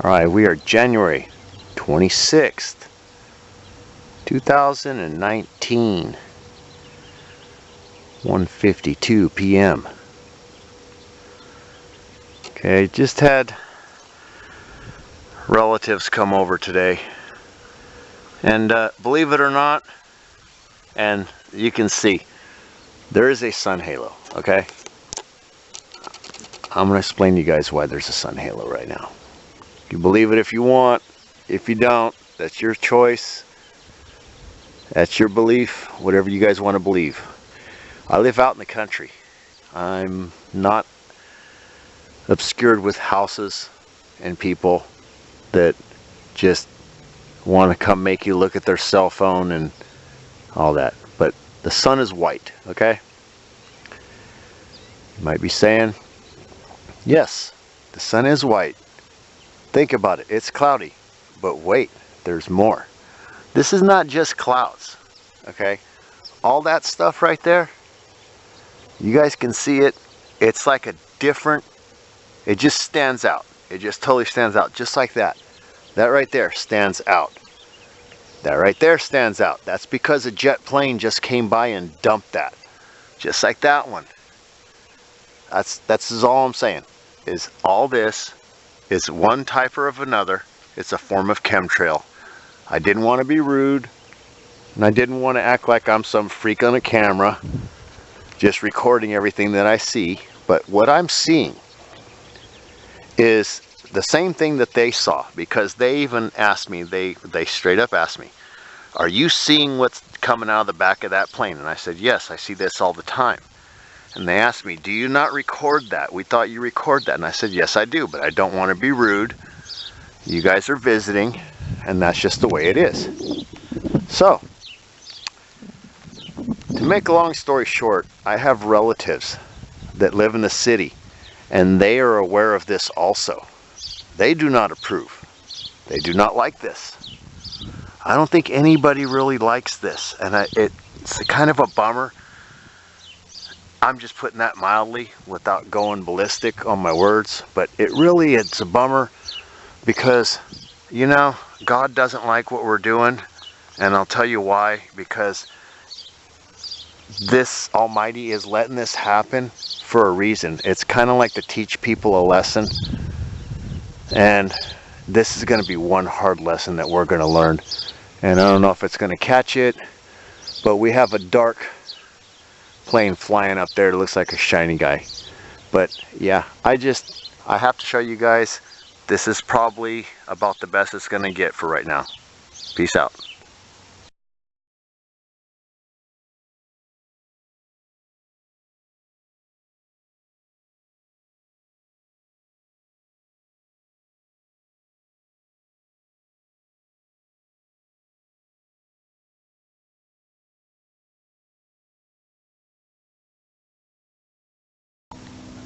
Alright, we are January 26th, 2019, 1:52 p.m. Okay, just had relatives come over today. And believe it or not, and you can see, there is a sun halo, okay? I'm going to explain to you guys why there's a sun halo right now. You believe it if you want. If you don't, that's your choice. That's your belief, whatever you guys want to believe. I live out in the country. I'm not obscured with houses and people that just want to come make you look at their cell phone and all that. But the sun is white, okay? You might be saying, yes, the sun is white. Think about it. It's cloudy. But wait, there's more. This is not just clouds, okay? All that stuff right there, you guys can see it. It's like a different, it just stands out. It just totally stands out, just like that. That right there stands out. That right there stands out. That's because a jet plane just came by and dumped that. Just like that one. That's all I'm saying. Is all this is one type or of another. It's a form of chemtrail. I didn't want to be rude, and I didn't want to act like I'm some freak on a camera just recording everything that I see. But what I'm seeing is the same thing that they saw, because they even asked me, they straight up asked me, are you seeing what's coming out of the back of that plane? And I said, yes, I see this all the time. And they asked me, do you not record that? We thought you record that. And I said, yes, I do, but I don't want to be rude. You guys are visiting, and that's just the way it is. So, to make a long story short, I have relatives that live in the city, and they are aware of this also. They do not approve. They do not like this. I don't think anybody really likes this, and it's kind of a bummer. I'm just putting that mildly without going ballistic on my words, but it's a bummer because, you know, God doesn't like what we're doing, and I'll tell you why. Because this Almighty is letting this happen for a reason. It's kind of like to teach people a lesson, and this is going to be one hard lesson that we're going to learn. And I don't know if it's going to catch it, but we have a dark plane flying up there. It looks like a shiny guy. But yeah, I have to show you guys. This is probably about the best it's going to get for right now. Peace out.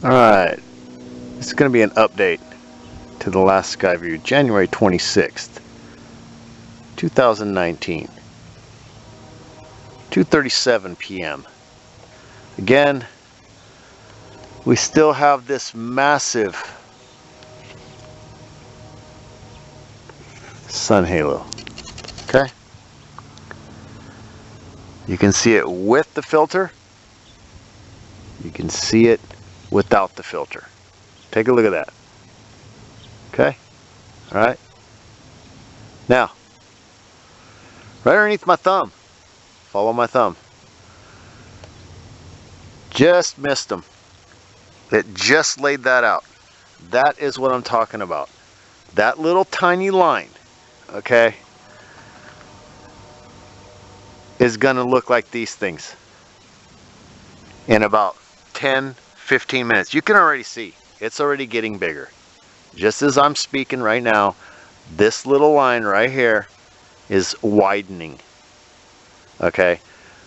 Alright, this is going to be an update to the last sky view, January 26th, 2019, 2:37 p.m. Again, we still have this massive sun halo. Okay? You can see it with the filter. You can see it without the filter. Take a look at that. Okay? Alright? Now, right underneath my thumb, follow my thumb. Just missed them. It just laid that out. That is what I'm talking about. That little tiny line, okay, is going to look like these things in about 10-15 minutes. You can already see it's already getting bigger. Just as I'm speaking right now, this little line right here is widening. Okay,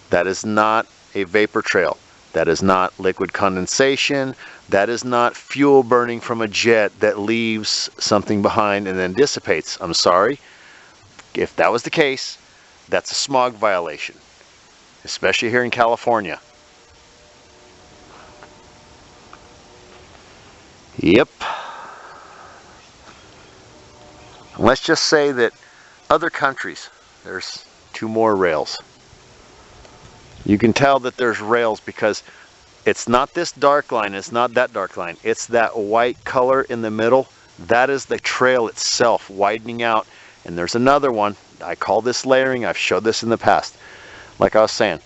that is not a vapor trail. That is not liquid condensation. That is not fuel burning from a jet that leaves something behind and then dissipates. I'm sorry. If that was the case, that's a smog violation, especially here in California. Yep. Let's just say that other countries, there's 2 more rails. You can tell that there's rails because it's not this dark line, it's not that dark line. It's that white color in the middle. That is the trail itself widening out. And there's another one. I call this layering. I've showed this in the past. Like I was saying,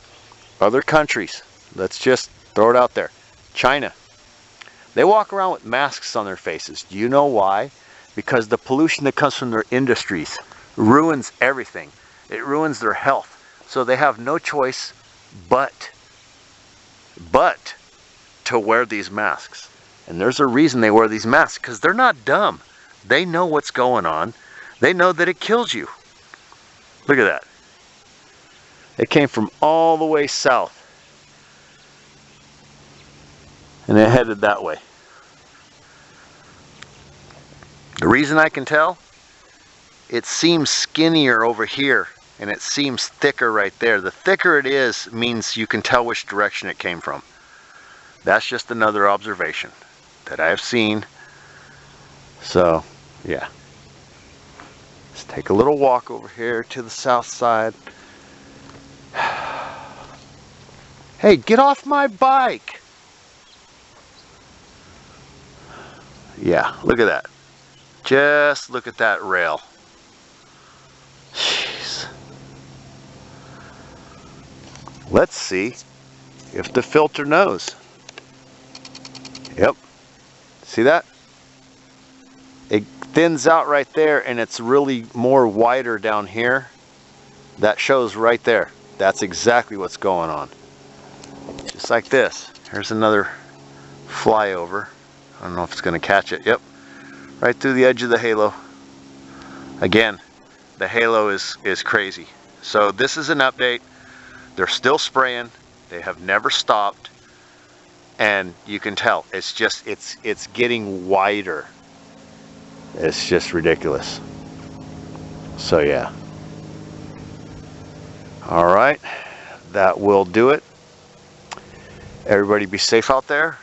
other countries, let's just throw it out there. China, they walk around with masks on their faces. Do you know why? Because the pollution that comes from their industries ruins everything. It ruins their health. So they have no choice but to wear these masks. And there's a reason they wear these masks, because they're not dumb. They know what's going on. They know that it kills you. Look at that. It came from all the way south. And it headed that way. The reason I can tell, it seems skinnier over here and it seems thicker right there. The thicker it is means you can tell which direction it came from. That's just another observation that I have seen. So, yeah. Let's take a little walk over here to the south side. Hey, get off my bike! Yeah, look at that. Just look at that rail. Jeez. Let's see if the filter knows. Yep. See that? It thins out right there and it's really more wider down here. That shows right there. That's exactly what's going on. Just like this. Here's another flyover. I don't know if it's going to catch it. Yep. Right through the edge of the halo. Again, the halo is crazy. So this is an update. They're still spraying. They have never stopped. And you can tell it's just it's getting wider. It's just ridiculous. So yeah. All right. That will do it. Everybody be safe out there.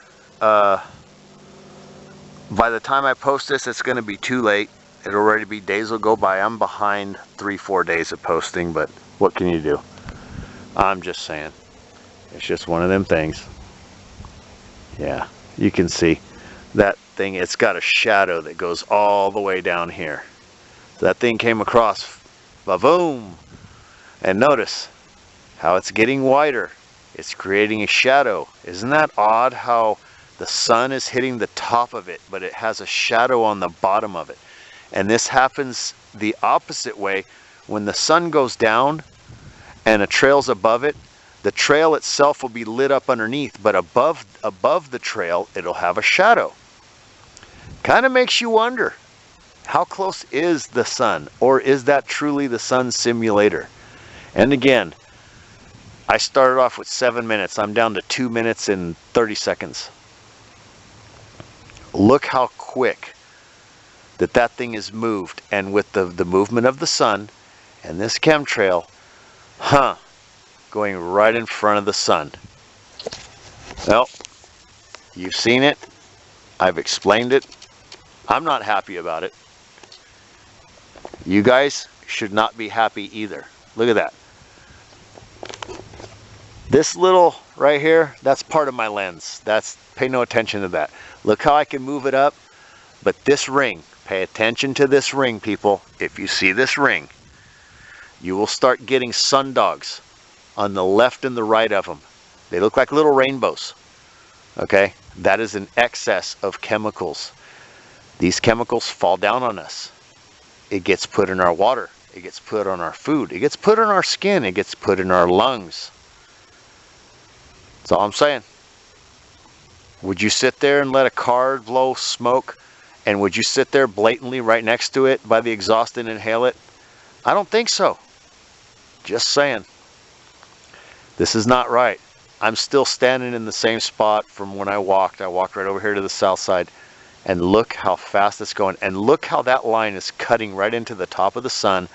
By the time I post this, it's going to be too late. It'll already be, days will go by. I'm behind 3-4 days of posting, but what can you do? I'm just saying. It's just one of them things. Yeah, you can see that thing. It's got a shadow that goes all the way down here. So that thing came across, ba-boom. And notice how it's getting wider. It's creating a shadow. Isn't that odd how the sun is hitting the top of it, but it has a shadow on the bottom of it? And this happens the opposite way. When the sun goes down and a trail's above it, the trail itself will be lit up underneath, but above the trail, it'll have a shadow. Kind of makes you wonder, how close is the sun? Or is that truly the sun simulator? And again, I started off with 7 minutes. I'm down to 2 minutes and 30 seconds. Look how quick that thing is moved. And with the movement of the sun and this chemtrail, going right in front of the sun. Well, you've seen it. I've explained it. I'm not happy about it. You guys should not be happy either. Look at that. This little right here, that's part of my lens. Pay no attention to that. Look how I can move it up. But this ring, pay attention to this ring, people. If you see this ring, you will start getting sundogs on the left and the right of them. They look like little rainbows. Okay? That is an excess of chemicals. These chemicals fall down on us. It gets put in our water. It gets put on our food. It gets put on our skin. It gets put in our lungs. That's all I'm saying. Would you sit there and let a car blow smoke? And would you sit there blatantly right next to it by the exhaust and inhale it? I don't think so. Just saying. This is not right. I'm still standing in the same spot from when I walked. I walked right over here to the south side. And look how fast it's going. And look how that line is cutting right into the top of the sun.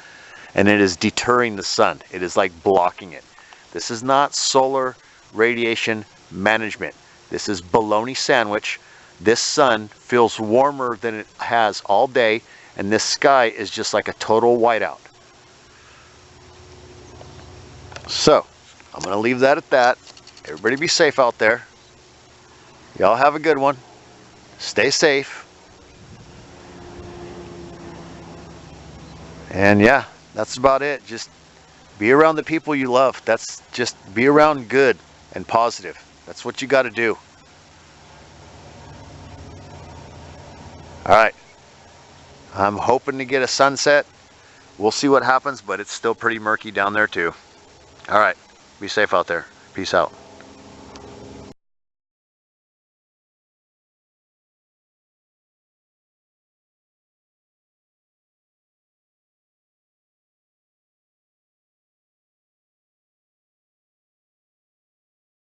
And it is deterring the sun. It is like blocking it. This is not solar radiation management. This is bologna sandwich. This sun feels warmer than it has all day. and this sky is just like a total whiteout. So I'm going to leave that at that. Everybody be safe out there. Y'all have a good one. Stay safe. And yeah, that's about it. Just be around the people you love. That's just be around good and positive. That's what you got to do. All right. I'm hoping to get a sunset. We'll see what happens, but it's still pretty murky down there too. All right. Be safe out there. Peace out.